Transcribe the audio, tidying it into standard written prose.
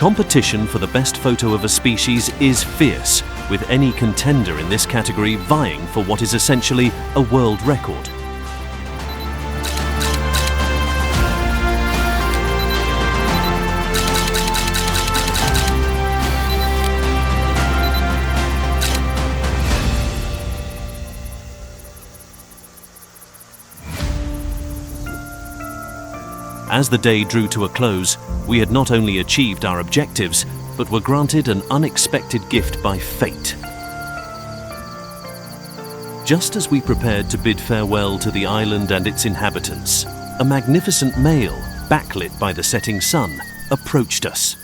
Competition for the best photo of a species is fierce, with any contender in this category vying for what is essentially a world record. As the day drew to a close, we had not only achieved our objectives, but were granted an unexpected gift by fate. Just as we prepared to bid farewell to the island and its inhabitants, a magnificent male, backlit by the setting sun, approached us.